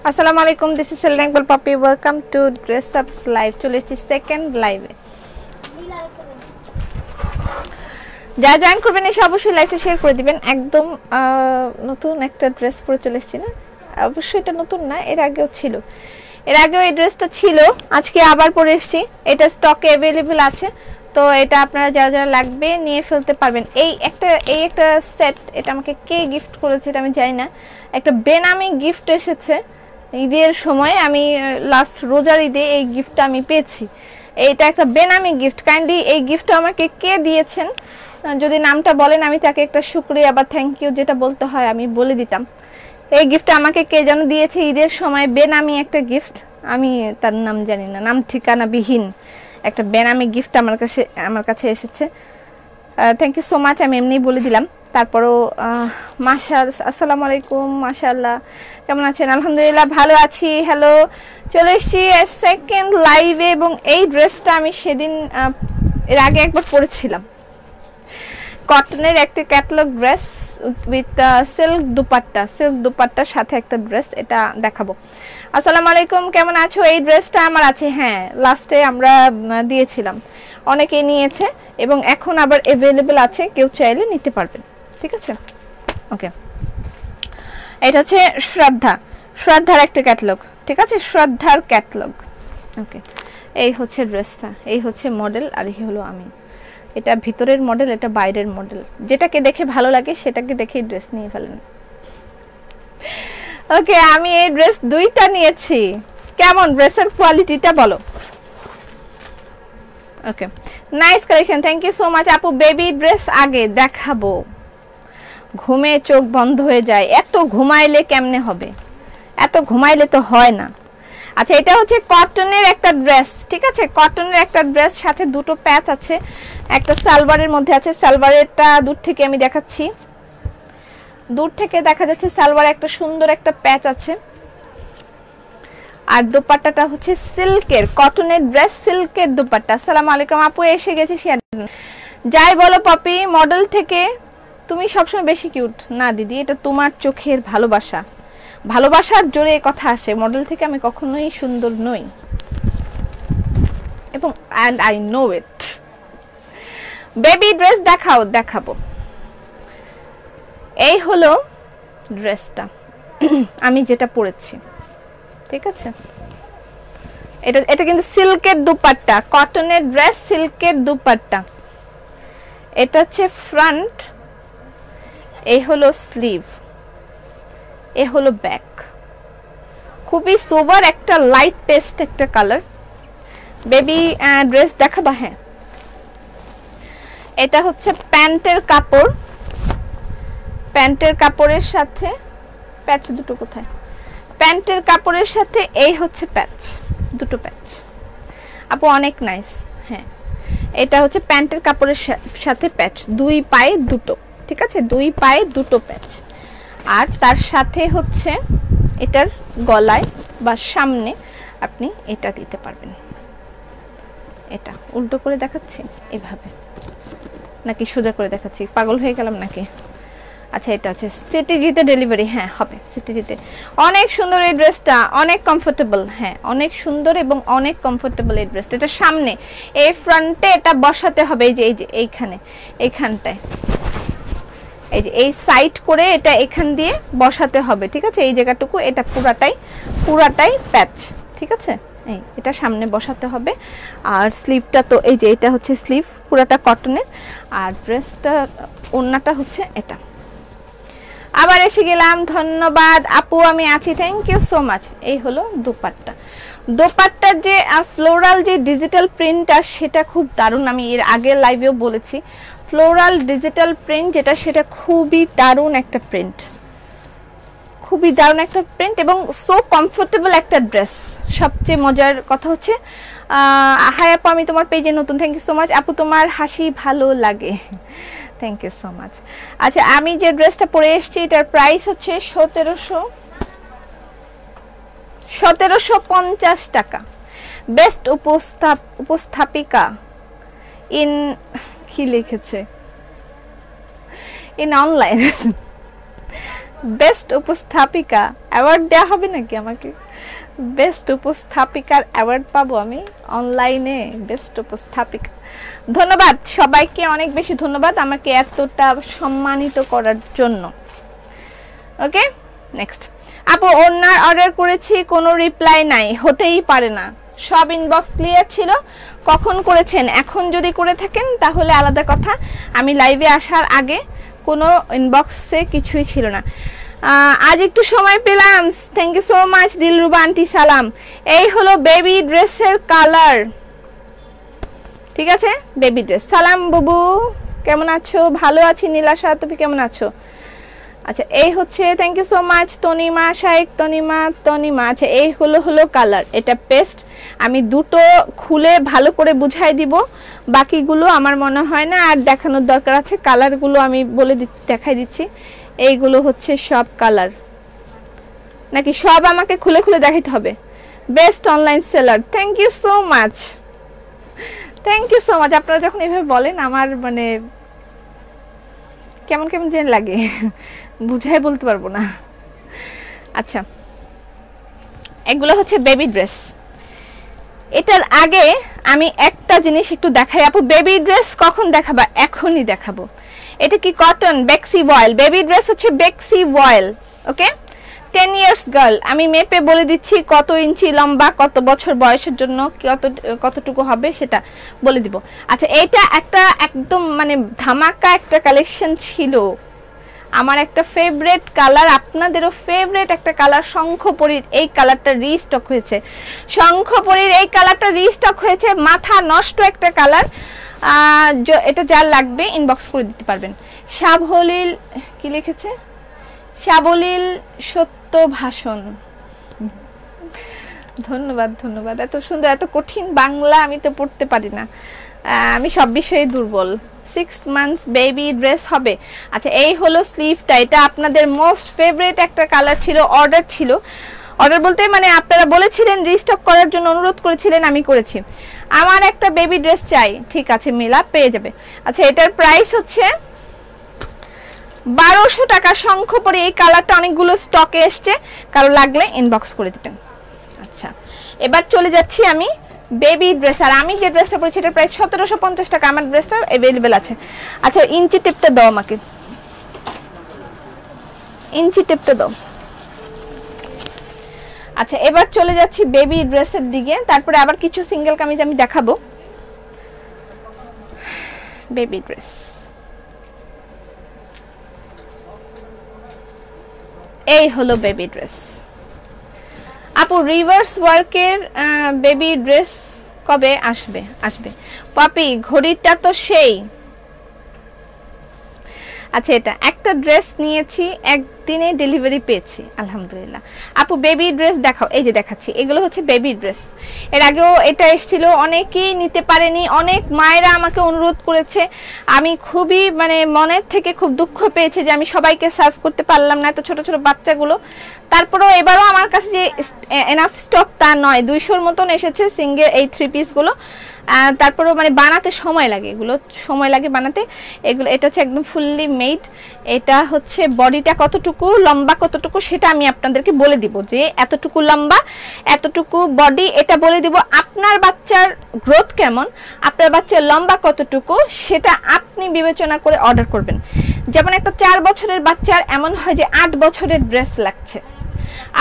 আসসালামু আলাইকুম, this is Selina Iqbal Popy. Welcome to dress ups live. চলে এসেছি সেকেন্ড লাইভে। যা জয়েন করবেন এসে অবশ্যই লাইভটা শেয়ার করে দিবেন। একদম নতুন একটা ড্রেস পরে চলে এসেছি না, অবশ্যই এটা নতুন না, এর আগেও ছিল, এর আগেও এই ড্রেসটা ছিল, আজকে আবার পরে এসেছি। এটা স্টকে অ্যাভেলেবল আছে, তো এটা আপনারা যারা যারা লাগবে নিয়ে ফেলতে পারবেন। এই একটা সেট, এটা আমাকে কে গিফট করেছে এটা আমি জানি না, একটা বেনামি গিফট এসেছে ঈদের সময়। আমি লাস্ট রোজার ঈদে এই গিফটটা আমি পেয়েছি। এইটা একটা বেনামি গিফট। কাইন্ডলি এই গিফটটা আমাকে কে দিয়েছেন যদি নামটা বলেন, আমি তাকে একটা শুকরিয়া বা থ্যাংক ইউ যেটা বলতে হয় আমি বলে দিতাম। এই গিফটটা আমাকে কে যেন দিয়েছে ঈদের সময়, বেনামি একটা গিফট, আমি তার নাম জানি না, নাম ঠিকানা বিহীন একটা বেনামি গিফট আমার কাছে এসেছে। থ্যাংক ইউ সো মাচ, আমি এমনিই বলে দিলাম। তারপরও আসসালামু আলাইকুম, মাশাআল্লাহ, কেমন আছেন? আলহামদুলিল্লাহ ভালো আছি। হ্যালো, চলে এসেছি সেকেন্ড লাইভে। এবং এই ড্রেসটা আমি সেদিন এর আগে একবার পরেছিলাম, কটনের একটা ক্যাটালগ ড্রেস উইথ সিল্ক দুপাট্টার সাথে একটা ড্রেস, এটা দেখাবো। আসসালামু আলাইকুম, কেমন আছো? এই ড্রেসটা আমার আছে, হ্যাঁ লাস্টে আমরা দিয়েছিলাম, অনেকেই নিয়েছে এবং এখন আবার অ্যাভেলেবেল আছে, কেউ চাইলে নিতে পারবেন। ঠিক আছে, ওকে। এটা হচ্ছে শ্রদ্ধার একটা ক্যাটালগ, ঠিক আছে, শ্রদ্ধার ক্যাটালগ। ওকে, এই হচ্ছে ড্রেসটা, এই হচ্ছে মডেল, আর এই হলো আমি। এটা ভিতরের মডেল, এটা বাইরের মডেল। যেটাকে দেখে ভালো লাগে সেটাকে দেখেই ড্রেস নিয়ে ফেলেন। ওকে, আমি এই ড্রেস দুইটা নিয়েছি। কেমন ড্রেসের কোয়ালিটিটা বলো? Okay, nice collection, thank you so much আপু। বেবি ড্রেস আগে দেখাবো, ঘুমে চোখ বন্ধ হয়ে যায়, এত ঘুমাইলে কেমনে হবে? এত ঘুমাইলে তো হয় না। আচ্ছা, এটা হচ্ছে কটনের একটা ড্রেস, ঠিক আছে, কটনের একটা ড্রেস, সাথে দুটো প্যাচ আছে, একটা সালোয়ারের মধ্যে আছে। সালোয়ারেরটা দূর থেকে আমি দেখাচ্ছি, দূর থেকে দেখা যাচ্ছে সালোয়ার একটা সুন্দর একটা প্যাচ আছে। আর দোপাট্টাটা হচ্ছে সিল্কের, কটনের ড্রেস, সিল্কের দোপাট্টা। আসসালামু আলাইকুম আপু, এসে গেছি শেয়ার। যাই বলো পপি, মডেল থেকে তুমি সবসময় বেশি কিউট না দিদি, এটা তোমার চোখের ভালোবাসা, ভালোবাসার জোরে কথা আসে। মডেল থেকে আমি কখনোই সুন্দর নই, এবং and I know it. Baby dress দেখাবো। এই হলো ড্রেসটা আমি যেটা পরেছি, ঠিক আছে। এটা কিন্তু সিল্কের দুপাট্টা, কটনের ড্রেস, সিল্কের দুপাট্টা। এটা হচ্ছে ফ্রন্ট, এই হলো স্লিভ, এ হলো ব্যাক। খুবই সোবার একটা লাইট পেস্ট একটা কালার। বেবি ড্রেস দেখাবা? হ্যাঁ, এটা হচ্ছে প্যান্টের কাপড়, প্যান্টের কাপড়ের সাথে প্যাচ দুটো কোথায়? প্যান্টের কাপড়ের সাথে এই হচ্ছে প্যাচ, দুটো প্যাচ। আপু অনেক নাইস। হ্যাঁ, এটা হচ্ছে প্যান্টের কাপড়ের সাথে প্যাচ, দুই পায়ে দুটো, ঠিক আছে, দুই পায়ে দুটো প্যাচ। আর তার সাথে হচ্ছে এটার গলায় বা সামনে আপনি এটা দিতে পারবেন। এটা উল্টো করে দেখাচ্ছি এভাবে, নাকি সোজা করে দেখাচ্ছি? পাগল হয়ে গেলাম নাকি? আচ্ছা, এটা হচ্ছে সিটিজিতে ডেলিভারি, হ্যাঁ হবে সিটিজিতে। অনেক সুন্দর এই ড্রেসটা, অনেক কমফোর্টেবল, হ্যাঁ অনেক সুন্দর এবং অনেক কমফোর্টেবল এই ড্রেসটা। এটা সামনে, এই ফ্রন্টে এটা বসাতে হবে, এই যে এইখানটায়, এই যে এই সাইড করে এটা এখান দিয়ে বসাতে হবে, ঠিক আছে, এই জায়গাটুকু। এটা পুরাটাই প্যাচ, ঠিক আছে, এটা সামনে বসাতে হবে। আর স্লিভটা তো এই যে এটা হচ্ছে স্লিভ, পুরাটা কটনের। আর ড্রেসটা ওড়নাটা হচ্ছে এটা। আবার এসে গেলাম, ধন্যবাদ আপু, আমি আছি, থ্যাংক ইউ সো মাচ। এই হলো দোপাট্টার যে ফ্লোরাল যে ডিজিটাল প্রিন্টটা, সেটা খুব দারুণ। আমি এর আগের লাইভেও বলেছি, ফ্লোরাল ডিজিটাল প্রিন্ট যেটা, সেটা খুবই দারুণ একটা প্রিন্ট, খুবই দারুণ একটা প্রিন্ট এবং সো কমফোর্টেবল একটা ড্রেস। সবচেয়ে মজার কথা হচ্ছে, হাই আপু, আমি তোমার পেজে নতুন, থ্যাংক ইউ সো মাচ আপু, তোমার হাসি ভালো লাগে, থ্যাংক ইউ সো মাচ। আচ্ছা, আমি যে ড্রেসটা পরে এসেছি এটার প্রাইস হচ্ছে 1750 টাকা। বেস্ট উপস্থাপিকা ইন, কি লিখেছে, ইন অনলাইন বেস্ট উপস্থাপিকা অ্যাওয়ার্ড দেওয়া হবে নাকি আমাকে? বেস্ট উপস্থাপিকার অ্যাওয়ার্ড পাবো আমি অনলাইনে? বেস্ট উপস্থাপিকা, ধন্যবাদ সবাইকে, অনেক বেশি ধন্যবাদ আমাকে এতটা সম্মানিত করার জন্য। ওকে, নেক্সট। আপু ওনার অর্ডার করেছি, কোনো রিপ্লাই নাই, হতেই পারে না, সব ইনবক্স ক্লিয়ার ছিল। কখন করেছেন? এখন যদি করে থাকেন তাহলে আলাদা কথা, আমি লাইভে আসার আগে কোনো ইনবক্সে কিছুই ছিল না। আজ একটু সময় পেলাম, thank you so much Dilruba aunty, সালাম। এই হলো বেবি ড্রেসের কালার, ঠিক আছে, বেবি ড্রেস। সালাম বুবু, কেমন আছো? ভালো আছি নীলাশা, তুমি কেমন আছো? আচ্ছা এই হচ্ছে, thank you so much Tanima Shaikh, Tanima. আচ্ছা এই হলো কালার, এটা পেস্ট। আমি দুটো খুলে ভালো করে বুঝাই দিব, বাকিগুলো আমার মনে হয় না আর দেখানোর দরকার আছে। কালারগুলো আমি দেখাই দিচ্ছি। এইগুলো হচ্ছে সব কালার, নাকি সব আমাকে খুলে খুলে দেখাইতে হবে? Best online seller, thank you so much, thank you so much. আপনারা যখন এভাবে বলেন আমার মানে কেমন কেমন যেন লাগে, বুঝাই বলতে পারবো না। আচ্ছা এগুলো হচ্ছে বেবি ড্রেস। এটার আগে আমি একটা জিনিস একটু দেখাই আপু। বেবি ড্রেস কখন দেখাবা? এখনই দেখাবো। এটা কি কটন? বেক্সি ভয়েল বেবি ড্রেস হচ্ছে, বেক্সি ভয়েল। ওকে, 10 ইয়ার্স গার্ল। আমি মেপে বলে দিচ্ছি কত ইঞ্চি লম্বা, কত বছর বয়সের জন্য কতটুকু হবে সেটা বলে দিব। আচ্ছা এটা একটা একদম মানে ধামাকা একটা কালেকশন ছিল, আমার একটা ফেভারিট কালার, আপনাদেরও ফেভারিট একটা কালার। শঙ্খপরীর এই কালারটা রিস্টক হয়েছে, শঙ্খপরীর এই কালারটা রিস্টক হয়েছে, মাথা নষ্ট একটা কালার। এটা যার লাগবে ইনবক্স করে দিতে পারবেন। সাবলীল, কি লিখেছে? সাবলীল সত্য ভাষণ, ধন্যবাদ ধন্যবাদ। এত সুন্দর, এত কঠিন বাংলা আমি তো পড়তে পারি না, আমি সব বিষয়ে দুর্বল। 6 মান্থস বেবি ড্রেস হবে। আচ্ছা এই হলো স্লিভটা, এটা আপনাদের মোস্ট ফেভারিট একটা কালার ছিল, অর্ডার ছিল। অর্ডার বলতে মানে আপনারা বলেছিলেন রিস্টক করার জন্য, অনুরোধ করেছিলেন, আমি করেছি। আমার একটা বেবি ড্রেস চাই, ঠিক আছে মিলা পেয়ে যাবে। আচ্ছা এটার প্রাইস হচ্ছে 1200 টাকা। শঙ্খপরী এই কালারটা অনেকগুলো স্টকে এসছে, কারো লাগলে ইনবক্স করে দিবেন। আচ্ছা এবার চলে যাচ্ছি আমি বেবি ড্রেস। আর আমি যে ড্রেসটা পরেছি এটার প্রাইস 1750 টাকা, আমার ড্রেসটা অ্যাভেলেবেল আছে। আচ্ছা ইঞ্চি টেপটা দাও আমাকে, ইঞ্চি টেপটা দাও। আচ্ছা এবার চলে যাচ্ছি বেবি ড্রেসের দিকে, তারপরে আবার কিছু সিঙ্গেল কামিজ আমি দেখাবো। বেবি ড্রেস, এই হলো বেবি ড্রেস। আপু রিভার্স ওয়ার্কের বেবি ড্রেস কবে আসবে? আসবে পাপি, ঘড়িটা তো সেই। আচ্ছা এটা একটা ড্রেস নিয়েছি, একদিনে ডেলিভারি পেয়েছি আলহামদুলিল্লাহ। আপু বেবি ড্রেস দেখাও, এই যে দেখাচ্ছি, এগুলো হচ্ছে বেবি ড্রেস। এর আগেও এটা এসেছিল, অনেকেই নিতে পারেনি, অনেক মায়েরা আমাকে অনুরোধ করেছে। আমি খুবই মানে মনের থেকে খুব দুঃখ পেয়েছি যে আমি সবাইকে সার্ভ করতে পারলাম না, এত ছোট ছোট বাচ্চাগুলো। তারপরেও এবারও আমার কাছে যে এনাফ স্টক তা নয়, 200-র মতন এসেছে সিঙ্গেল এই 3 পিসগুলো। তারপরেও মানে বানাতে সময় লাগে, এগুলো সময় লাগে বানাতে এগুলো। এটা হচ্ছে একদম ফুললি মেড। এটা হচ্ছে বডিটা কতটুকু লম্বা কতটুকু সেটা আমি আপনাদেরকে বলে দিব, যে এতটুকু লম্বা এতটুকু বডি, এটা বলে দিব। আপনার বাচ্চার গ্রোথ কেমন, আপনার বাচ্চার লম্বা কতটুকু সেটা আপনি বিবেচনা করে অর্ডার করবেন। যেমন একটা 4 বছরের বাচ্চার এমন হয় যে 8 বছরের ড্রেস লাগছে,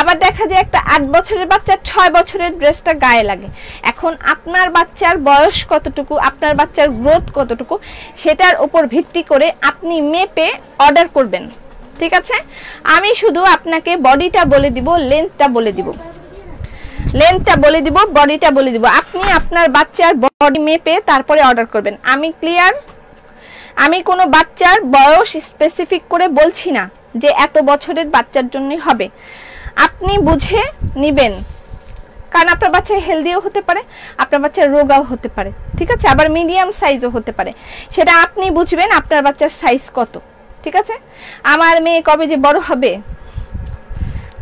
আবার দেখা যায় একটা 8 বছরের বাচ্চার 6 বছরের ড্রেসটা গায়ে লাগে। এখন আপনার বাচ্চার বয়স কতটুকু, আপনার বাচ্চার গ্রোথ কতটুকু, সেটার উপর ভিত্তি করে আপনি মেপে অর্ডার করবেন, ঠিক আছে? আমি শুধু আপনাকে বডিটা বলে দিব, লেন্থটা বলে দিব, লেন্থটা বলে দিব, বডিটা বলে দিব। আপনি আপনার বাচ্চার বডি মেপে তারপরে অর্ডার করবেন। আমি ক্লিয়ার? আমি কোনো বাচ্চার বয়স স্পেসিফিক করে বলছি না যে এত বছরের বাচ্চার জন্যই হবে, আপনি বুঝে নিবেন। কারণ আপনার বাচ্চা হেলদিও হতে পারে, আপনার বাচ্চা রোগাও হতে পারে, ঠিক আছে? আবার মিডিয়াম সাইজও হতে পারে, সেটা আপনি বুঝবেন আপনার বাচ্চার সাইজ কত, ঠিক আছে? আমার মেয়ে কবে যে বড় হবে।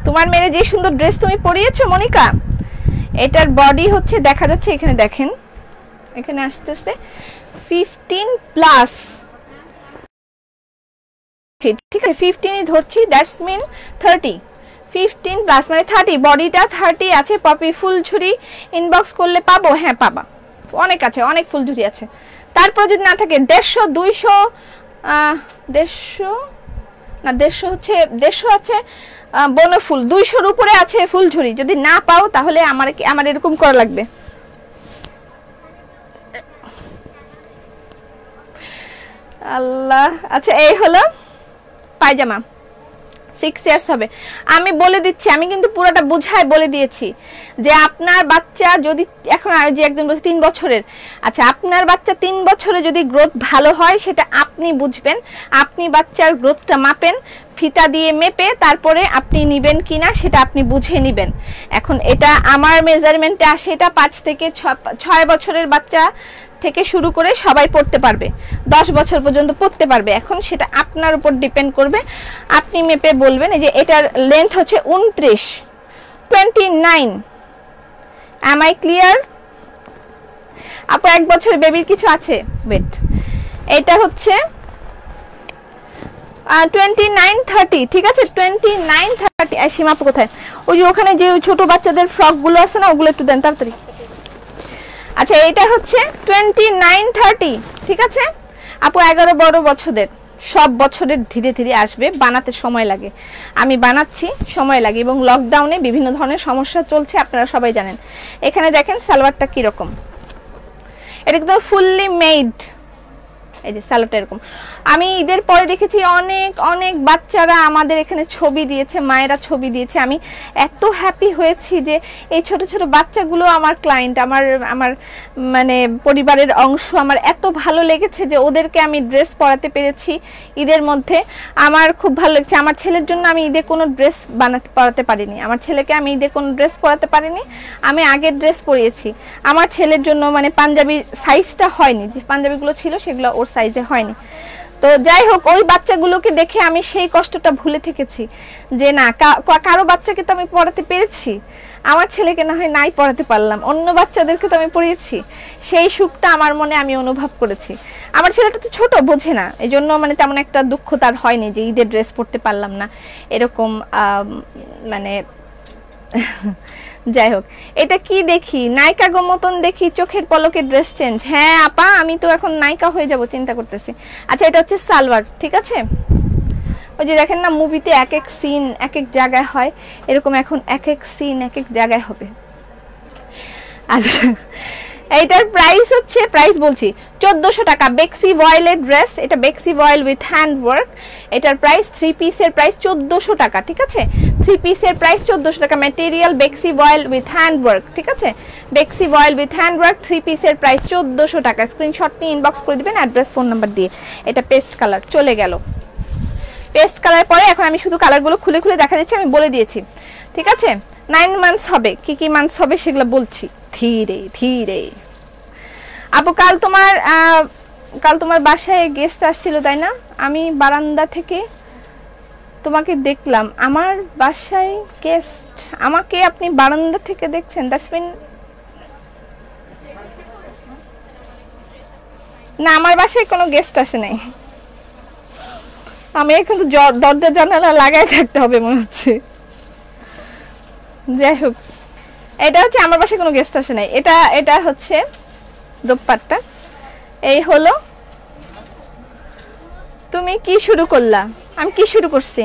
তোমার মেয়ে যে সুন্দর ড্রেস তুমি পরিয়েছো মনিকা, এটার বডি হচ্ছে দেখা যাচ্ছে এখানে, দেখেন এখানে আসতেছে 15+। ঠিক আছে 15ই ধরছি, দ্যাটস মিন 30, 15 প্লাস মানে 30, বডিটা 30 আছে। পপি ফুলঝুরি ইনবক্স করলে পাবো? হ্যাঁ পাবা, অনেক আছে, অনেক ফুলঝুরি আছে। তারপর যদি না থাকে 150, 200, 150 না 150 হচ্ছে 150 আছে বনফুল, 200-র উপরে আছে ফুলঝুরি। যদি না পাও তাহলে আমার এরকম করা লাগবে। আল্লাহ, আচ্ছা এই হলো পায়জামা, 6 ইয়ার্স হবে। আমি বলে দিচ্ছি, আমি কিন্তু পুরোটা বুঝায় বলে দিয়েছি যে আপনার বাচ্চা যদি এখন যে একজন বলছে 3 বছরের, আচ্ছা আপনার বাচ্চা 3 বছরে যদি গ্রোথ ভালো হয় সেটা আপনি বুঝবেন, আপনি বাচ্চার গ্রোথটা মাপেন, ফিতা দিয়ে মেপে তারপরে আপনি নিবেন কিনা সেটা আপনি বুঝে নিবেন। এখন এটা আমার মেজারমেন্টে আসে, এটা 5 থেকে 6 বছরের বাচ্চা থেকে শুরু করে সবাই পড়তে পারবে, 10 বছর পর্যন্ত পড়তে পারবে। এখন সেটা আপনার উপর ডিপেন্ড করবে, আপনি মেপে বলবেন। এই যে এটার লেন্থ হচ্ছে 29, 29। Am I clear? আপু 1 বছরের বেবির কিছু আছে? ওয়েট, এটা হচ্ছে 29, 30, ঠিক আছে 29, 30। সীমা আপু কোথায়? ওই যে ওখানে যে ছোট বাচ্চাদের ফ্রক গুলো আছে না, ওগুলো একটু দেন তাড়াতাড়ি। আচ্ছা এটা হচ্ছে 29, 30, ঠিক আছে আপু। 11-12 বছরের, সব বছরের ধীরে ধীরে আসবে, বানাতে সময় লাগে, আমি বানাচ্ছি সময় লাগে, এবং লকডাউনে বিভিন্ন ধরনের সমস্যা চলছে আপনারা সবাই জানেন। এখানে দেখেন সালোয়ারটা কিরকম, এটা কিন্তু ফুললি মেড। এই যে সালোয়ারটা এরকম। আমি ঈদের পরে দেখেছি অনেক অনেক বাচ্চারা আমাদের এখানে ছবি দিয়েছে, মায়েরা ছবি দিয়েছে। আমি এত হ্যাপি হয়েছি যে এই ছোট ছোট বাচ্চাগুলো আমার ক্লায়েন্ট, আমার মানে পরিবারের অংশ। আমার এত ভালো লেগেছে যে ওদেরকে আমি ড্রেস পরাতে পেরেছি ঈদের মধ্যে, আমার খুব ভালো লেগেছে। আমার ছেলের জন্য আমি ঈদে কোনো ড্রেস পরাতে পারিনি, আমার ছেলেকে আমি ঈদে কোনো ড্রেস পরাতে পারিনি, আমি আগের ড্রেস পরিয়েছি আমার ছেলের জন্য। মানে পাঞ্জাবির সাইজটা হয়নি, যে পাঞ্জাবিগুলো ছিল সেগুলো ওর সাইজে হয়নি। তো যাই হোক, ওই বাচ্চাগুলোকে দেখে আমি সেই কষ্টটা ভুলে থেকেছি যে না, কারো বাচ্চাকে তো আমি পড়াতে পেরেছি, আমার ছেলেকে না হয় নাই পড়াতে পারলাম, অন্য বাচ্চাদেরকে তো আমি পড়িয়েছি, সেই সুখটা আমার মনে আমি অনুভব করেছি। আমার ছেলেটা তো ছোট, বোঝে না, এই জন্য মানে তেমন একটা দুঃখ তার হয়নি যে ঈদের ড্রেস পরতে পারলাম না এরকম মানে যাই হোক, এটা কি দেখি নায়িকা গো মতন দেখি, চোখের পলকে ড্রেস চেঞ্জ। হ্যাঁ আপা, আমি তো এখন নায়িকা হয়ে যাব চিন্তা করতেছি। আচ্ছা এটা হচ্ছে সালোয়ার, ঠিক আছে। ওই যে দেখেন না মুভিতে এক এক সিন এক এক জায়গায় হয়, এরকম এখন এক এক সিন এক এক জায়গায় হবে। আচ্ছা এইটার প্রাইস হচ্ছে, প্রাইস বলছি 1400 টাকা। বেক্সি ভয়েলের ড্রেস, এটা বেক্সি ভয়েল উইথ হ্যান্ড ওয়ার্ক। এটার প্রাইস 3 পিসের প্রাইস 1400 টাকা, ঠিক আছে 3 পিসের প্রাইস 1400 টাকা। ম্যাটেরিয়াল বেক্সি ভয়েল উইথ হ্যান্ড ওয়ার্ক, ঠিক আছে বেক্সি ভয়েল উইথ হ্যান্ড ওয়ার্ক, 3 পিসের প্রাইস 1400 টাকা। স্ক্রিনশট নিয়ে ইনবক্স করে দিবেন অ্যাড্রেস ফোন নাম্বার দিয়ে। এটা পেস্ট কালার চলে গেল। পেস্ট কালার পরে এখন আমি শুধু কালারগুলো খুলে খুলে দেখা দিচ্ছি, আমি বলে দিয়েছি, ঠিক আছে 9 মান্থস হবে, কি কি মান্থস হবে সেগুলো বলছি ধীরে ধীরে। আপু কাল তোমার বাসায় গেস্ট আসছিল তাই না? আমি বারান্দা থেকে তোমাকে দেখলাম। আমার বাসায় গেস্ট, আমাকে আপনি বারান্দা থেকে দেখছেন? দ্যাটস মিন না, আমার বাসায় কোনো গেস্ট আসে নাই, আমি এখন তো দরজা জানালা লাগাই থাকতে হবে মনে হচ্ছে। যাই হোক, এটা হচ্ছে আমার বাসায় কোনো গেস্ট আসে নাই। এটা হচ্ছে দোপাট্টা। এই হলো। তুমি কি শুরু করলা? আমি কি শুরু করছি?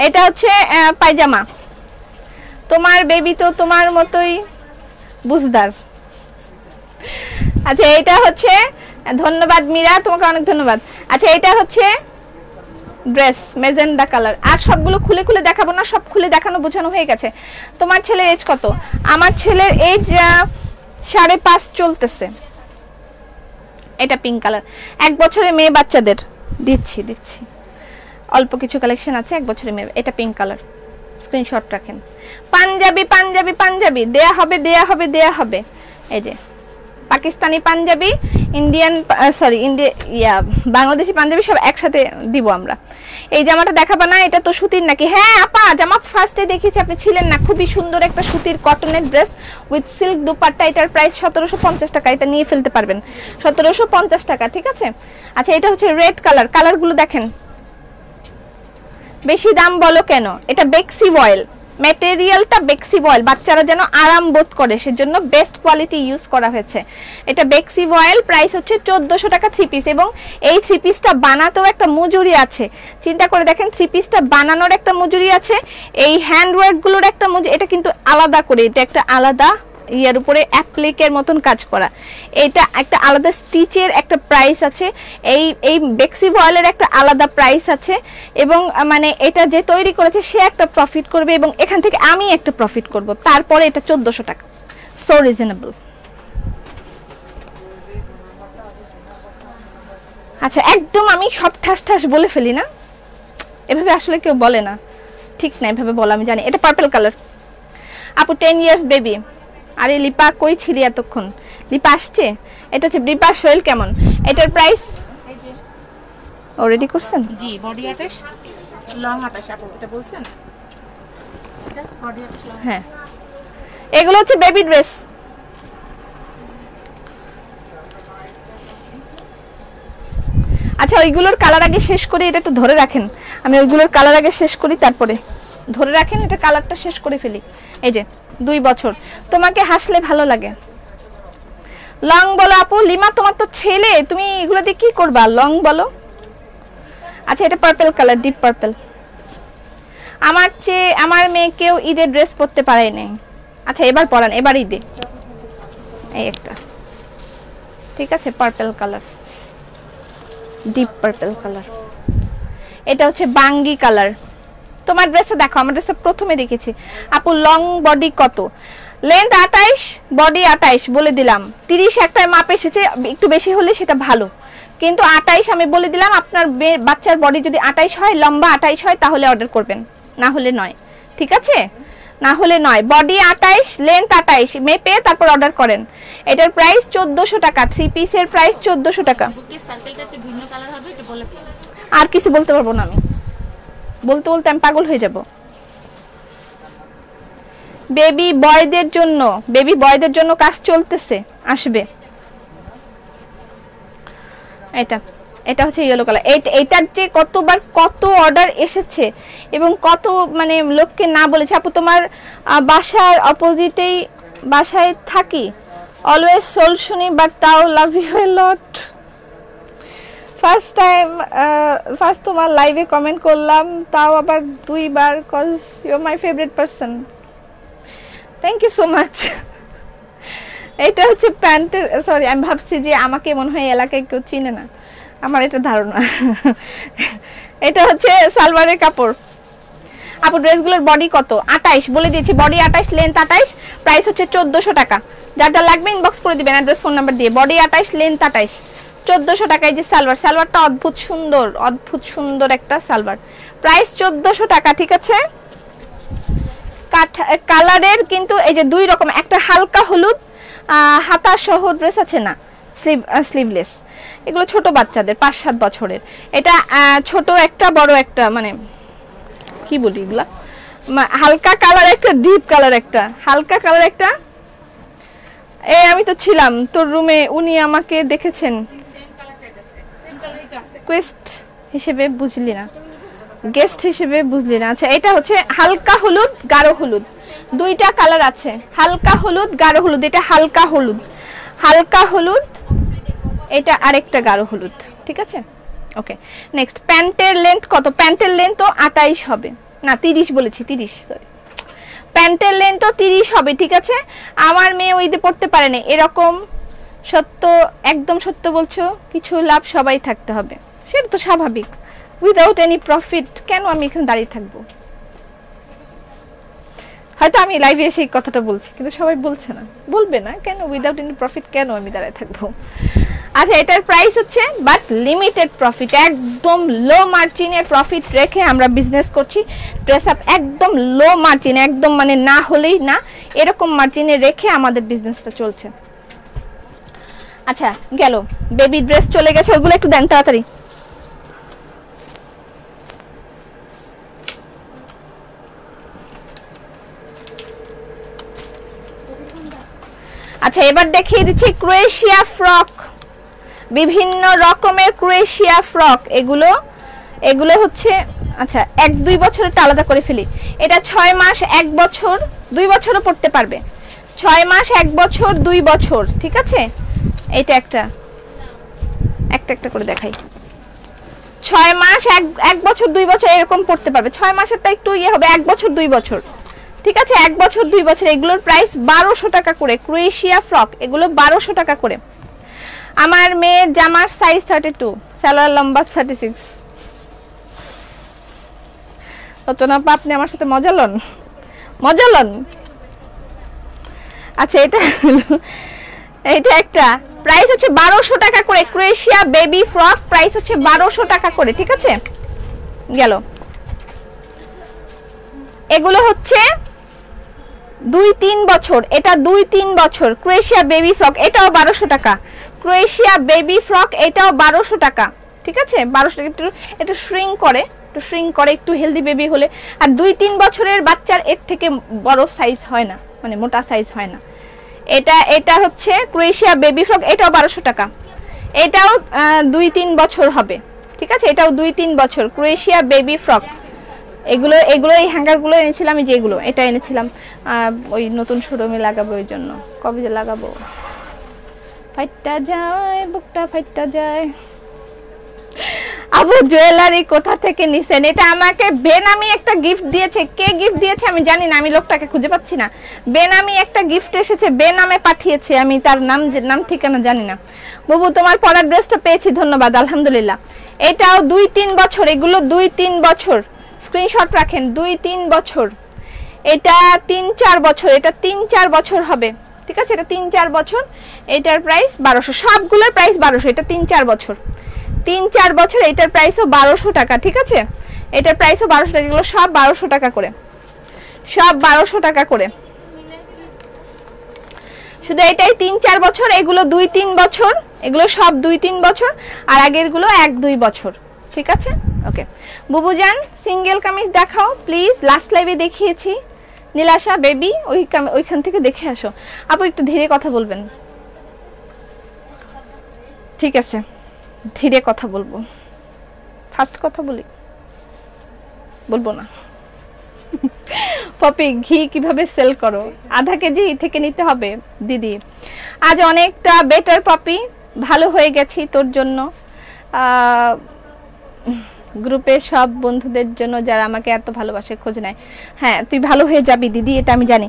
এটা হচ্ছে পায়জামা। তোমার বেবি তো তোমার মতোই বুঝদার। আচ্ছা এটা হচ্ছে, ধন্যবাদ মীরা, তোমাকে অনেক ধন্যবাদ। আচ্ছা এটা হচ্ছে ড্রেস মেজেন্ডা কালার। আর সবগুলো খুলে খুলে দেখাবো না, সব খুলে দেখানো বোঝানো হয়ে গেছে। তোমার ছেলের এজ কত? আমার ছেলের এজ 5.5 চলতেছে। এটা পিঙ্ক কালার, 1 বছরের মেয়ে বাচ্চাদের দিচ্ছি অল্প কিছু কালেকশন আছে 1 বছরের মেয়ে। এটা পিঙ্ক কালার, স্ক্রিনশট রাখেন। পাঞ্জাবি পাঞ্জাবি পাঞ্জাবি দেয়া হবে। এই যে পাকিস্তানি পাঞ্জাবি, ইন্ডিয়ান বাংলাদেশি পাঞ্জাবি সব একসাথে দিব আমরা। এই জামাটা দেখাবা না? এটা তো সুতির নাকি? হ্যাঁ আপা, জামা ফার্স্টে দেখেছি, আপনি ছিলেন না। খুবই সুন্দর একটা সুতির কটনের ড্রেস উইথ সিল্ক দুপাট্টা। এটার প্রাইস 1750 টাকা। এটা নিয়ে ফেলতে পারবেন 1750 টাকা, ঠিক আছে। আচ্ছা এটা হচ্ছে রেড কালার। কালারগুলো দেখেন, বেশি দাম বলো কেন? এটা বেক্সি অয়েল, ম্যাটেরিয়ালটা বেক্সি অয়েল, বাচ্চারা যেন আরাম বোধ করে সেজন্য বেস্ট কোয়ালিটি ইউজ করা হয়েছে। এটা বেক্সি অয়েল, প্রাইস হচ্ছে 1400 টাকা 3 পিস। এবং এই 3 পিসটা বানাতেও একটা মজুরি আছে, চিন্তা করে দেখেন 3 পিসটা বানানোর একটা মজুরি আছে, এই হ্যান্ডওয়ার্কগুলোর একটা মজুরি, এটা কিন্তু আলাদা করে, এটা একটা আলাদা ইয়ার উপরে অ্যাপ্লিকের মতন কাজ করা, এটা একটা আলাদা স্টিচের একটা প্রাইস আছে, এই বেক্সি অয়েলের একটা আলাদা প্রাইস আছে, এবং মানে এটা যে তৈরি করেছে সে একটা প্রফিট করবে এবং এখান থেকে আমি একটা প্রফিট করব, তারপরে এটা 1400 টাকা, সো রিজনেবল। আচ্ছা একদম আমি সব ঠাস ঠাস বলে ফেলি না, এভাবে আসলে কেউ বলে না, ঠিক না এভাবে বলা, আমি জানি। এটা পার্পল কালার আপু, 10 ইয়ার্স বেবি। আরে লিপা কই ছিলি এতক্ষণ? লিপা আসছে? এটা হচ্ছে লিপা, শৈল কেমন? এটার প্রাইস অলরেডি করছেন? জি, বডি 28 লং 28 আপু, এটা বলছেন? এটা বডি 28 হ্যাঁ, এগুলো হচ্ছে বেবি ড্রেস। আচ্ছা ওইগুলোর কালার আগে শেষ করি, এটা একটু ধরে রাখেন, আমি ওইগুলোর কালার আগে শেষ করি, তারপরে ধরে রাখেন, এটা কালারটা শেষ করে ফেলি। এই যে 2 বছর, তোমাকে হাসলে ভালো লাগে। লং বলো আপু। লিমা তোমার তো ছেলে, তুমি এগুলো দিয়ে কি করবা? লং বলো। আচ্ছা এটা পার্পল কালার, ডিপ পার্পল। আমার মেয়েকেও ঈদের ড্রেস পরতে পারে নাই। আচ্ছা এবার পরান, এবার ঈদে। এই একটা, ঠিক আছে, purple colour, deep purple colour. এটা হচ্ছে বাঙ্গি কালার। তোমার ড্রেসে দেখো, আমার ড্রেসে প্রথমে দেখেছি। আপু লং বডি কত? লেন্থ 28, বডি 28 বলে দিলাম। 30 একটা মাপ এসেছে, একটু বেশি হলে সেটা ভালো, কিন্তু 28 আমি বলে দিলাম। আপনার বাচ্চার বডি যদি 28 হয়, লম্বা 28 হয়, তাহলে অর্ডার করবেন, না হলে নয়, ঠিক আছে? না হলে নয়। বডি 28, লেন্থ 28 মেপে তারপর অর্ডার করেন। এটার প্রাইস 1400 টাকা, 3 পিসের প্রাইস 1400 টাকা। সার্কেলটা একটু ভিন্ন কালার হবে, একটু বলে দিন। আর কিছু বলতে পারবো না আমি, বলতে বলতে আমি পাগল হয়ে যাব। বেবি বয়দের জন্য কাজ চলতেছে, আসবে। এটা হচ্ছে ইয়েলো কালার। এটার যে কতবার কত অর্ডার এসেছে এবং কত মানে লোককে না বলেছে। আপু তোমার বাসার অপোজিটেই বাসায় থাকি, অলওয়েজ সোল শুনি, বাট তাও love U A lot. First তোমার লাইভে কমেন্ট করলাম, তাও আবার 2 বার, cause you are my favourite person. Thank you so much. এটা হচ্ছে প্যান্টের, সরি আমি ভাবছি যে আমাকে মনে হয় এলাকায় কেউ চিনে না, আমার এটা ধারণা। এটা হচ্ছে সালোয়ারের কাপড়। আপু ড্রেসগুলোর বডি কত? 28 বলে দিয়েছি, বডি 28, লেন্থ 28, প্রাইস হচ্ছে 1400 টাকা। যার যা লাগবে ইনবক্স করে দিবেন অ্যাড্রেস ফোন নাম্বার দিয়ে। বডি 28, লেন্থ 28, 1400 টাকায় যে সালোয়ারটা অদ্ভুত সুন্দর একটা সালোয়ার, প্রাইস 1400 টাকা, ঠিক আছে? কালারের কিন্তু এই যে 2 রকম, একটা হালকা হলুদ হাতা সহ ড্রেস আছে না, স্লিভলেস, এগুলো ছোট বাচ্চাদের 5-7 বছরের। এটা ছোট একটা, বড় একটা, মানে কি বলি এগুলা, হালকা কালার একটা, ডিপ কালার একটা, হালকা কালার একটা। এই আমি তো ছিলাম তোর রুমে, উনি আমাকে দেখেছেন, কোয়েস্ট হিসেবে বুঝলি না, গেস্ট হিসেবে বুঝলি না। আচ্ছা এটা হচ্ছে হালকা হলুদ, গাঢ় হলুদ, 2টা কালার আছে, হালকা হলুদ, গাঢ় হলুদ। এটা হালকা হলুদ, এটা আরেকটা গাঢ় হলুদ, ঠিক আছে? Okay next. প্যান্টের লেন্থ কত? প্যান্টের লেন্থ তো 28 হবে না, 30 বলেছি, 30 সরি। প্যান্টের লেন্থ তো 30 হবে, ঠিক আছে? আমার মেয়ে ওই দিয়ে পড়তে পারে না, এরকম সত্য, একদম সত্য বলছো, কিছু লাভ সবাই থাকতে হবে, সেটা তো স্বাভাবিক। উইদাউট এনি প্রফিট কেন আমি এখানে দাঁড়িয়ে থাকবো? হয়তো আমি লাইভে এসে এই কথাটা বলছি, কিন্তু সবাই বলছে না, বলবে না কেন? উইদাউট এনি প্রফিট কেন আমি দাঁড়িয়ে থাকবো? আচ্ছা এটার প্রাইস হচ্ছে বাট লিমিটেড প্রফিট, একদম লো মার্জিনের প্রফিট রেখে আমরা বিজনেস করছি। ড্রেস আপ একদম লো মার্জিন, একদম মানে না হলেই না, এরকম মার্জিনে রেখে আমাদের বিজনেসটা চলছে। আচ্ছা গেল, বেবি ড্রেস চলে গেছে, ওইগুলো একটু দেন তাড়াতাড়ি। আচ্ছা এবার দেখিয়ে দিচ্ছি ক্রোয়েশিয়া ফ্রক, বিভিন্ন রকমের ক্রোয়েশিয়া ফ্রক। এগুলো হচ্ছে আচ্ছা 1-2 বছরটা আলাদা করে ফেলি। এটা 6 মাস 1 বছর 2 বছরও পড়তে পারবে। 6 মাস 1 বছর 2 বছর, ঠিক আছে। এটা একটা করে দেখাই। 6 মাস 1 বছর 2 বছর এরকম পড়তে পারবে। 6 মাসেরটা একটু ইয়ে হবে, 1 বছর 2 বছর, ঠিক আছে। 1 বছর 2 বছর এগুলোর প্রাইস 1200 টাকা করে। ক্রোয়েশিয়া ফ্রক এগুলো 1200 টাকা করে। আমার মেয়ের জামার সাইজ 32, সালোয়ার লম্বা 36। রচনা আপা আপনি আমার সাথে মজা লন। আচ্ছা এটা একটা প্রাইস হচ্ছে 1200 টাকা করে। ক্রোয়েশিয়া বেবি ফ্রক প্রাইস হচ্ছে 1200 টাকা করে, ঠিক আছে। গেল। এগুলো হচ্ছে 2-3 বছর, এটা 2-3 বছর। ক্রোয়েশিয়া বেবি ফ্রক এটাও 1200 টাকা। ক্রোয়েশিয়া বেবি ফ্রক এটাও 1200 টাকা, ঠিক আছে। 1200 টাকা। একটু শ্রিঙ্ক করে একটু হেলদি বেবি হলে। আর 2-3 বছরের বাচ্চার এর থেকে বড় সাইজ হয় না, মানে মোটা সাইজ হয় না। এটা হচ্ছে ক্রোয়েশিয়া বেবি ফ্রক, এটাও 1200 টাকা। এটাও 2-3 বছর হবে, ঠিক আছে। এটাও 2-3 বছর। ক্রোয়েশিয়া বেবি ফ্রক এগুলো এই হ্যাঙ্গারগুলো এনেছিলাম, এই যে এগুলো, এটা এনেছিলাম ওই নতুন শোরুমে লাগাবো, ওই জন্য। কবে যে লাগাবো, ফাইটটা যায় বুকটা ফাইটটা যায়। আবু জুয়েলারি কোথা থেকে নিছেন? এটা আমাকে বেনামি একটা গিফট দিয়েছে। কে গিফট দিয়েছে আমি জানি না, আমি লোকটাকে খুঁজে পাচ্ছি না। বেনামি একটা গিফট এসেছে, বেনামে পাঠিয়েছে, আমি তার নাম ঠিকানা জানি না। বাবু তোমার পরার ড্রেসটা পেয়েছি, ধন্যবাদ, আলহামদুলিল্লাহ। এটাও 2-3 বছর, এগুলো 2-3 বছর। স্ক্রিনশট রাখেন, 2-3 বছর। এটা 3-4 বছর, এটা 3-4 বছর হবে, ঠিক আছে। এটা 3-4 বছর। এটার প্রাইস 1200, সবগুলোর প্রাইস 1200। এটা 3-4 বছর, 3-4 বছর। এটার প্রাইসও 1200 টাকা, ঠিক আছে। এটার প্রাইসও 1200 টাকা। এগুলো সব 1200 টাকা করে, সব 1200 টাকা করে। শুধু এটাই 3-4 বছর, এগুলো 2-3 বছর, এগুলো সব 2-3 বছর। আর আগের গুলো 1-2 বছর, ঠিক আছে। ওকে বুবুজান সিঙ্গেল কামিজ দেখাও প্লিজ। লাস্ট লাইভে দেখিয়েছি। নীলাশা বেবি ওইখান থেকে দেখে আসো। আপু একটু ধীরে কথা বলবেন, ঠিক আছে। ধীরে কথা বলবো, ফাস্ট কথা বলবো না। পপি ঘি কিভাবে সেল করো? আধা কেজি থেকে নিতে হবে দিদি। আজ অনেকটা বেটার পপি, ভালো হয়ে গেছি তোর জন্য, গ্রুপে সব বন্ধুদের জন্য যারা আমাকে এত ভালোবাসে, খোঁজ নেয়। হ্যাঁ তুই ভালো হয়ে যাবি দিদি, এটা আমি জানি।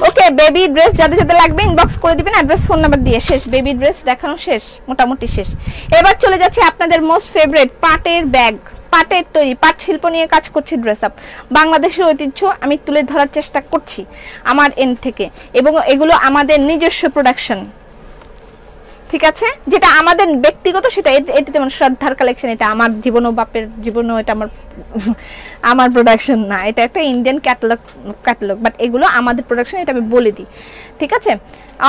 ওকে বেবি ড্রেস যাদের যাদের লাগবে ইনবক্স করে দিবেন, অ্যাড্রেস ফোন নাম্বার দিয়ে। শেষ, বেবি ড্রেস দেখানো শেষ, মোটামুটি শেষ। এবার চলে যাচ্ছে আপনাদের মোস্ট ফেভারিট পাটের ব্যাগ, পাটের তৈরি, পাট শিল্প নিয়ে কাজ করছি ড্রেস আপ। বাংলাদেশের ঐতিহ্য আমি তুলে ধরার চেষ্টা করছি আমার এন্ড থেকে, এবং এগুলো আমাদের নিজস্ব প্রোডাকশন, ঠিক আছে। যেটা আমাদের ব্যক্তিগত সেটা, এটা যেমন শ্রদ্ধার কালেকশন, এটা আমার জীবন ও বাপের জীবনও, এটা আমার প্রোডাকশন না, এটা একটা ইন্ডিয়ান ক্যাটালগ, বাট এগুলো আমাদের প্রোডাকশন, এটা আমি বলে দিই, ঠিক আছে।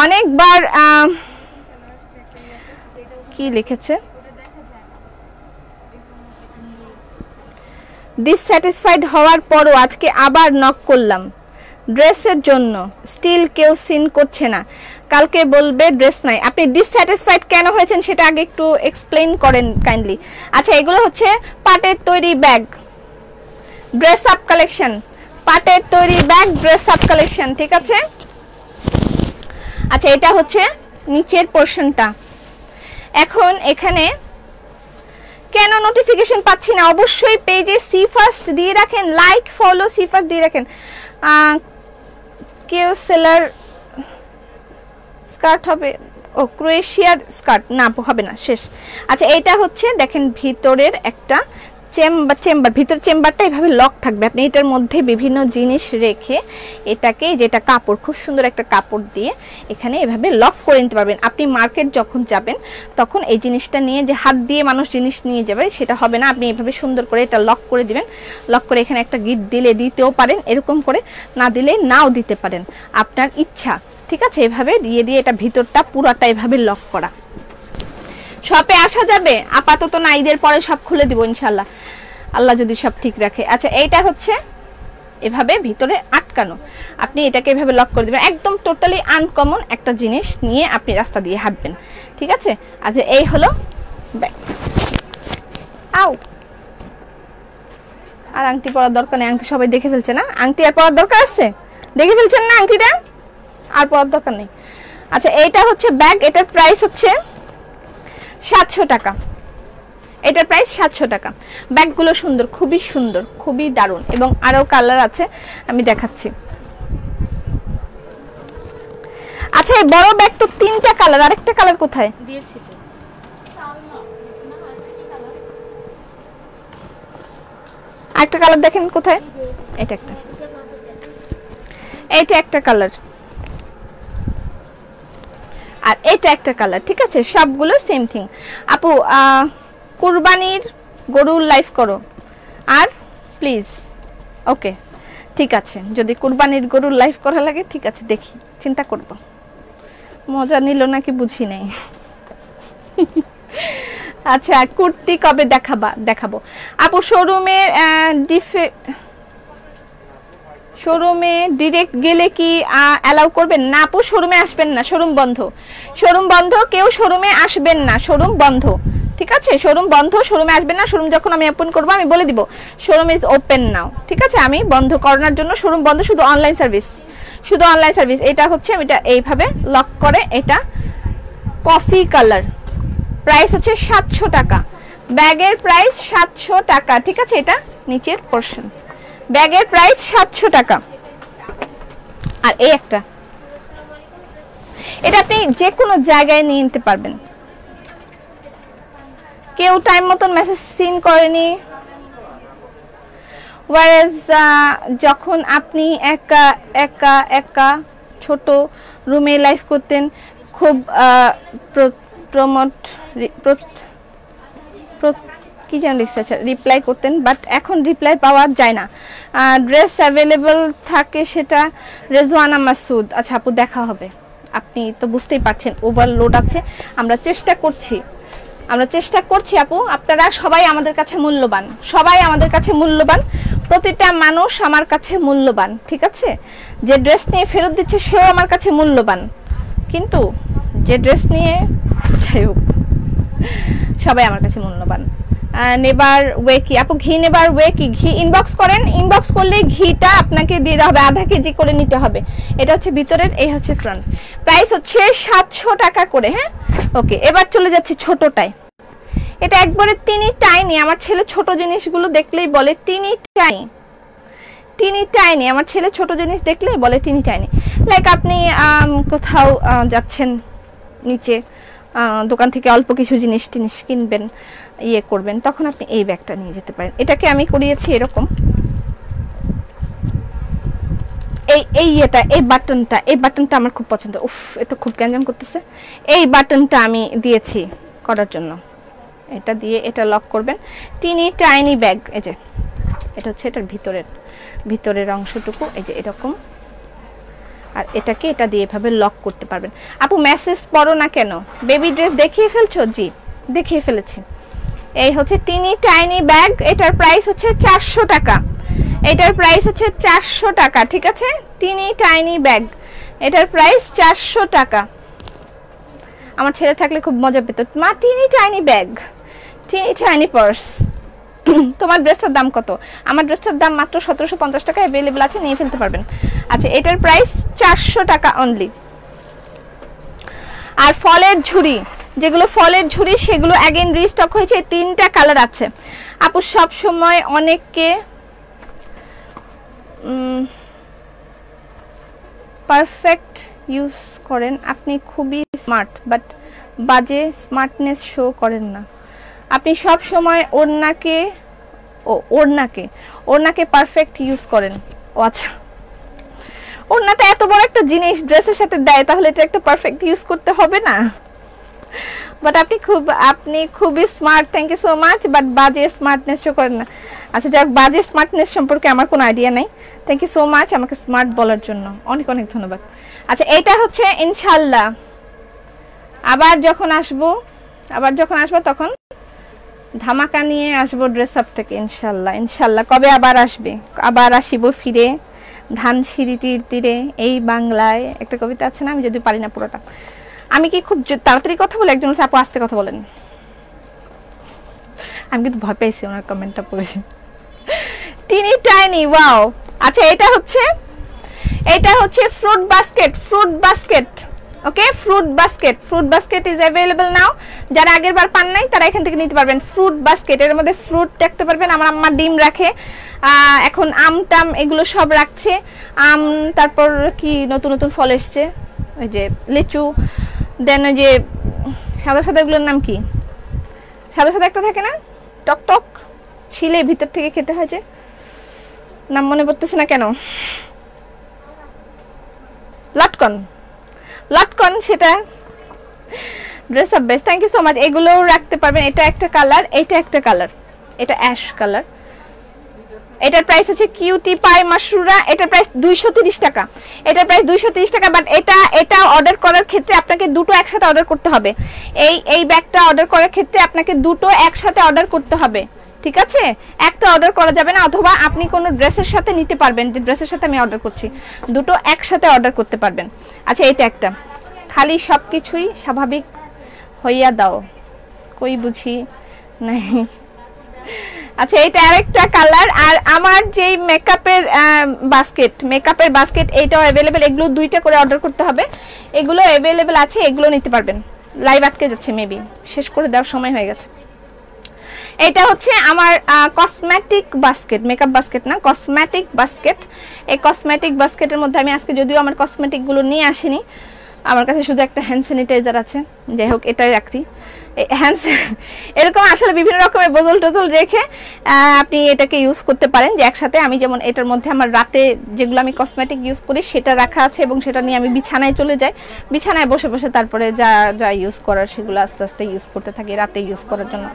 অনেকবার কি লিখেছে, ডিসস্যাটিসফাইড হওয়ার পরও আজকে আবার নক করলাম ড্রেসের জন্য, স্টিল কেউ সিন করছে না। কালকে বলবে ড্রেস নাই। আপনি ডিসস্যাটিসফাইড কেন হয়েছেন সেটা আগে একটু এক্সপ্লেইন করেন কাইন্ডলি। আচ্ছা এগুলো হচ্ছে পাটের তৈরি ব্যাগ, ড্রেস আপ কালেকশন, পাটের তৈরি ব্যাগ ড্রেস আপ কালেকশন, ঠিক আছে। আচ্ছা এটা হচ্ছে নিচের পোরশনটা। এখন এখানে কেন নোটিফিকেশন পাচ্ছি না? অবশ্যই পেজে সি ফার্স্ট দিয়ে রাখেন, লাইক ফলো সি ফার্স্ট দিয়ে রাখেন। কেউ সেলার স্কার্ট হবে, ও ক্রোয়েশিয়ার স্কার্ট না হবে না, শেষ। আচ্ছা এটা হচ্ছে দেখেন ভিতরের একটা চেম্বার, ভিতর চেম্বারটা এভাবে লক থাকবে। আপনি এটার মধ্যে বিভিন্ন জিনিস রেখে এটাকে, যেটা কাপড়, খুব সুন্দর একটা কাপড় দিয়ে এখানে এভাবে লক করে নিতে পারবেন। আপনি মার্কেট যখন যাবেন তখন এই জিনিসটা নিয়ে, যে হাত দিয়ে মানুষ জিনিস নিয়ে যাবে সেটা হবে না। আপনি এভাবে সুন্দর করে এটা লক করে দিবেন। লক করে এখানে একটা গিট দিলে দিতেও পারেন, এরকম করে, না দিলে নাও দিতে পারেন, আপনার ইচ্ছা, ঠিক আছে। এভাবে দিয়ে এটা ভিতরটা পুরাটা এভাবে লক করা। শপে আসা যাবে আপাতত না, ঈদের পরে সব খুলে দিব ইনশাল্লাহ, আল্লাহ যদি সব ঠিক রাখে। আচ্ছা এইটা হচ্ছে এভাবে ভিতরে আটকানো, আপনি এটাকে এভাবে লক করে দিবেন। একদম টোটালি আনকমন একটা জিনিস নিয়ে আপনি রাস্তা দিয়ে হাঁটবেন, ঠিক আছে। আচ্ছা এই হলো ব্যাগ। আও আর আংটি পরার দরকার নেই, আংটি সবাই দেখে ফেলছে না, আংটি আর পরার দরকার আছে? দেখে ফেলছেন না আংটিটা, আর পরার দরকার নেই। আচ্ছা এইটা হচ্ছে ব্যাগ, এটার প্রাইস হচ্ছে 700 টাকা, এটার প্রাইস 700 টাকা। ব্যাগগুলো সুন্দর, খুবই সুন্দর, খুবই দারুণ, এবং আরো কালার আছে আমি দেখাচ্ছি। আচ্ছা এই বড় ব্যাগ তো 3টা কালার, আরেকটা কালার কোথায় দিয়েছি তো? আরেকটা কালার দেখেন কোথায়, এটা একটা, এইটা একটা কালার, আর এটা একটা কালার, ঠিক আছে? সবগুলো সেম থিং। আপু কুরবানির গরুর লাইভ করো আর প্লিজ। ওকে ঠিক আছে, যদি কুরবানির গরুর লাইভ করা লাগে ঠিক আছে, দেখি, চিন্তা করব। মজা নিল নাকি বুঝি নাই। আচ্ছা কুর্তি কবে দেখাবো আপু? শোরুমে ডিরেক্ট গেলে কি অ্যালাউ করবেন না আপু? শোরুমে আসবেন না, শোরুম বন্ধ, শোরুম বন্ধ, কেউ শোরুমে আসবেন না, শোরুম বন্ধ, ঠিক আছে? শোরুম বন্ধ, শোরুমে আসবেন না। শোরুম যখন আমি ওপেন করব আমি বলে দিব শোরুম ইজ ওপেন নাও, ঠিক আছে? আমি বন্ধ করানোর জন্য শোরুম বন্ধ, শুধু অনলাইন সার্ভিস, শুধু অনলাইন সার্ভিস। এটা হচ্ছে এটা এইভাবে লক করে, এটা কফি কালার, প্রাইস হচ্ছে 700 টাকা, ব্যাগের প্রাইস 700 টাকা, ঠিক আছে? এটা নিচের পোরশন, ব্যাগের প্রাইস 700 টাকা। আর এই একটা, এটা আপনি যে কোনো জায়গায় নিয়ে নিতে পারবেন। কেউ টাইম মতন মেসেজ সিন করেনি, ওয়ারেজ যখন আপনি একা একা একা ছোট রুমে লাইভ করতেন খুব কি জানি লিখছে, রিপ্লাই করতেন, বাট এখন রিপ্লাই পাওয়া যায় না। ড্রেস অ্যাভেলেবল থাকে সেটা রেজওয়ানা মাসুদ। আচ্ছা আপু দেখা হবে, আপনি তো বুঝতেই পারছেন ওভারলোড আছে, আমরা চেষ্টা করছি আপু। আপনারা সবাই আমাদের কাছে মূল্যবান, সবাই আমাদের কাছে মূল্যবান, প্রতিটা মানুষ আমার কাছে মূল্যবান, ঠিক আছে? যে ড্রেস নিয়ে ফেরত দিচ্ছে সেও আমার কাছে মূল্যবান, কিন্তু যে ড্রেস নিয়ে, যাই হোক, সবাই আমার কাছে মূল্যবান। নেবার ওয়ে কি আপু? ঘি নেবার ওয়ে কি? ঘি ইনবক্স করেন, ইনবক্স করলে ঘিটা আপনাকে দিয়ে দেওয়া হবে, আধা কেজি করে নিতে হবে। এটা হচ্ছে ভিতরের, এই হচ্ছে ফ্রন্ট, প্রাইস হচ্ছে 700 টাকা করে। হ্যাঁ ওকে, এবার চলে যাচ্ছি ছোটটায়। এটা একবারে টিনি টাইনি, আমার ছেলে ছোট জিনিসগুলো দেখলেই বলে টিনি টাইনি, টিনি টাইনি। আমার ছেলে ছোট জিনিস দেখলেই বলে টিনি টাইনি। লাইক আপনি কোথাও যাচ্ছেন, নিচে দোকান থেকে অল্প কিছু জিনিস কিনবেন, ইয়ে করবেন, তখন আপনি এই ব্যাগটা নিয়ে যেতে পারেন। এটাকে আমি করিয়েছি এরকম, এই বাটনটা আমার খুব পছন্দ। উফ, এটা খুব গ্যাঞ্জাম করতেছে। এই বাটনটা আমি দিয়েছি করার জন্য, এটা দিয়ে এটা লক করবেন। টিনি টাইনি ব্যাগ, এই যে এটা হচ্ছে এটার ভিতরের অংশটুকু, এই যে এরকম, আর এটাকে এটা দিয়ে এভাবে লক করতে পারবেন। আপু মেসেজ পড়ো না কেন? বেবি ড্রেস দেখিয়ে ফেলছো? জি দেখিয়ে ফেলেছি। এই হচ্ছে টিনি টাইনি ব্যাগ, এটার প্রাইস হচ্ছে 400 টাকা, এটার প্রাইস হচ্ছে 400 টাকা, ঠিক আছে? টিনি টাইনি ব্যাগ, এটার প্রাইস 400 টাকা। আমার ছেলে থাকলে খুব মজা পেত, মা টিনি টাইনি ব্যাগ, টিনি টাইনি পার্স। তোমার ড্রেসটার দাম কত? আমার ড্রেসটার দাম মাত্র 1750 টাকা, অ্যাভেলেবল আছে, নিয়ে ফেলতে পারবেন। আচ্ছা এটার প্রাইস 400 টাকা অনলি। আর ফলের ঝুড়ি, যেগুলো ফলের ঝুড়ি সেগুলো অ্যাগেন রিস্টক হয়েছে, 3টা কালার আছে। আপু সব সময় অনেককে পারফেক্ট ইউজ করেন, আপনি খুবই স্মার্ট, বাট বাজে স্মার্টনেস শো করেন না। আপনি সব সময় ওড়নাকে পারফেক্ট ইউজ করেন। ও আচ্ছা, ওড়নাটা এত বড় একটা জিনিস ড্রেসের সাথে দেয়, তাহলে এটা একটা পারফেক্ট ইউজ করতে হবে না? বাট আপনি খুবই smart, thank you so much, but বাজে স্মার্টনেস শো করেন না। আচ্ছা যাক, বাজে স্মার্টনেস সম্পর্কে আমার কোনো আইডিয়া নাই, থ্যাংক ইউ সো মাচ আমাকে স্মার্ট বলার জন্য, অনেক অনেক ধন্যবাদ। আচ্ছা এটা হচ্ছে ইনশাল্লাহ আবার যখন আসবো তখন ধামাকা নিয়ে আসবো ড্রেস আপ থেকে, ইনশাল্লাহ। কবে আবার আসবে? আবার আসিব ফিরে ধানসিঁড়িটির তীরে এই বাংলায়, একটা কবিতা আছে না, আমি যদি পারি না পুরোটা। আমি কি খুব তাড়াতাড়ি কথা বলে? একজন বলছে আপু আস্তে কথা বলেন, আমি কিন্তু ভয় পেয়েছি ওনার কমেন্টটা পড়ে। Teeny tiny, wow. আচ্ছা এটা হচ্ছে fruit basket. Okay, fruit basket is available now. যারা আগের বার পান নাই তারা এখান থেকে নিতে পারবেন। ফ্রুট বাস্কেট, এর মধ্যে ফ্রুট রাখতে পারবেন। আমার আম্মা ডিম রাখে, এখন আম টাম এগুলো সব রাখছে। আম, তারপর কি নতুন নতুন ফল এসছে, ওই যে লিচু, দেন ওই যে সাদা সাদা এগুলোর নাম কি, সাদা সাদা একটা থাকে না, টক টক ছিলে ভিতর থেকে খেতে হয়, যে নাম মনে পড়তেছে না কেন, লটকন, সেটা dress up best. Thank you so much. এগুলোও রাখতে পারবেন। এটা একটা কালার, এটা অ্যাশ কালার। এটার প্রাইস হচ্ছে কিউটি পাই মাশরুরা। এটার প্রাইস 230 টাকা। বাট এটা অর্ডার করার ক্ষেত্রে আপনাকে দুটো একসাথে অর্ডার করতে হবে। এই ব্যাগটা অর্ডার করার ক্ষেত্রে আপনাকে দুটো একসাথে অর্ডার করতে হবে, ঠিক আছে? একটা অর্ডার করা যাবে না, অথবা আপনি কোনো ড্রেসের সাথে নিতে পারবেন, যে ড্রেসের সাথে আমি অর্ডার করছি, দুটো একসাথে অর্ডার করতে পারবেন। আচ্ছা, এটা একটা, খালি সবকিছুই স্বাভাবিক হইয়া দাও, কই বুঝি নাই। আচ্ছা, এটা আরেকটা কালার। আর আমার যেই মেকআপের বাস্কেট এইটাও অ্যাভেলেবেল। এগুলো দুইটা করে অর্ডার করতে হবে। এগুলো অ্যাভেলেবেল আছে, এগুলো নিতে পারবেন। লাইভ আটকে যাচ্ছে, মেবি শেষ করে দেওয়ার সময় হয়ে গেছে। এটা হচ্ছে আমার কসমেটিক বাস্কেট, মেকআপ বাস্কেট না, কসমেটিক বাস্কেট। এই কসমেটিক বাস্কেটের মধ্যে আমি আজকে যদিও আমার কসমেটিকগুলো নিয়ে আসিনি, আমার কাছে শুধু একটা হ্যান্ড স্যানিটাইজার আছে, যাই হোক এটাই রাখছি। এরকম আসলে বিভিন্ন রকমের বোতল টোতল রেখে আপনি এটাকে ইউজ করতে পারেন, যে একসাথে। আমি যেমন এটার মধ্যে আমার রাতে যেগুলো আমি কসমেটিক ইউজ করি সেটা রাখা আছে, এবং সেটা নিয়ে আমি বিছানায় চলে যাই। বিছানায় বসে বসে তারপরে যা ইউজ করার সেগুলো আস্তে আস্তে ইউজ করতে থাকি, রাতে ইউজ করার জন্য।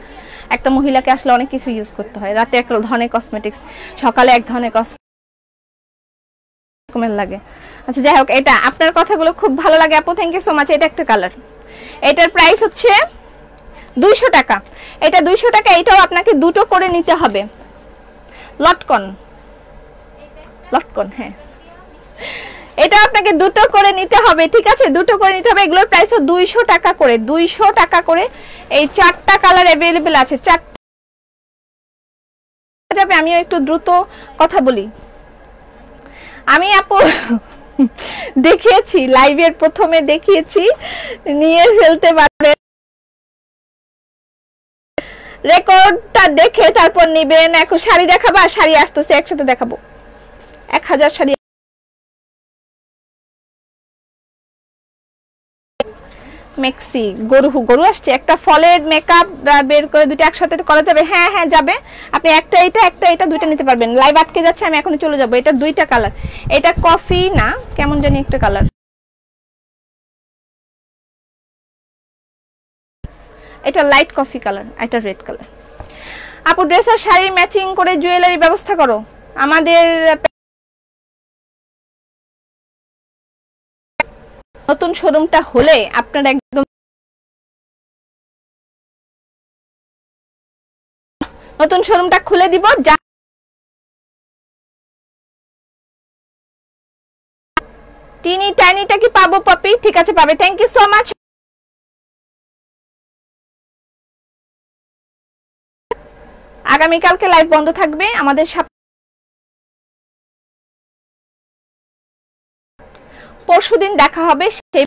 একটা মহিলাকে আসলে অনেক কিছু ইউজ করতে হয়। রাতে এক ধরনের কসমেটিক্স, সকালে এক ধরনের কসমেটিক্স লাগে। আচ্ছা, যাই হোক, এটা আপনার কথাগুলো খুব ভালো লাগে আপু, থ্যাংক ইউ সো মাচ। এটা একটা কালার, এটার প্রাইস হচ্ছে 200 টাকা। এটা 200 টাকা। এটাও আপনাকে দুটো করে নিতে হবে। লটকন, হ্যাঁ, এটা আপনাকে দুটো করে নিতে হবে, ঠিক আছে? দুটো করে নিতে হবে। এগুলোর প্রাইস 200 টাকা করে, 200 টাকা করে। এই 4টা কালার অ্যাভেলেবেল আছে, 4টা যাবে। আমিও একটু দ্রুত কথা বলি। আমি আপু দেখিয়েছি, লাইভের প্রথমে দেখিয়েছি, নিয়ে ফেলতে পারবেন। রেকর্ডটা দেখে তারপর নিবেন। এখন শাড়ি দেখাবা, শাড়ি আসতেছে, একসাথে দেখাবো 1000 শাড়ি। মেক্সি গরু আসছে। একটা ফলের মেকআপ বের করে দুটো একসাথে করা যাবে? হ্যাঁ হ্যাঁ যাবে। আপনি একটা এটা দুইটা নিতে পারবেন। লাইভ আটকে যাচ্ছে, আমি এখনই চলে যাবো। এটা দুইটা কালার, এটা কফি না কেমন জানি একটা কালার, এটা লাইট কফি কালার, এটা রেড কালার। আপু ড্রেস আর শাড়ি ম্যাচিং করে জুয়েলারি ব্যবস্থা করো। আমাদের নতুন শোরুমটা হলে আপনারা একদম নতুন শোরুমটা খুলে দিব। টিনি টাইনিটা কি পাবো পপি? ঠিক আছে, পাবে। Thank you so much. আগামীকালকে লাইভ বন্ধ থাকবে আমাদের। পরশুদিন দেখা হবে। সেই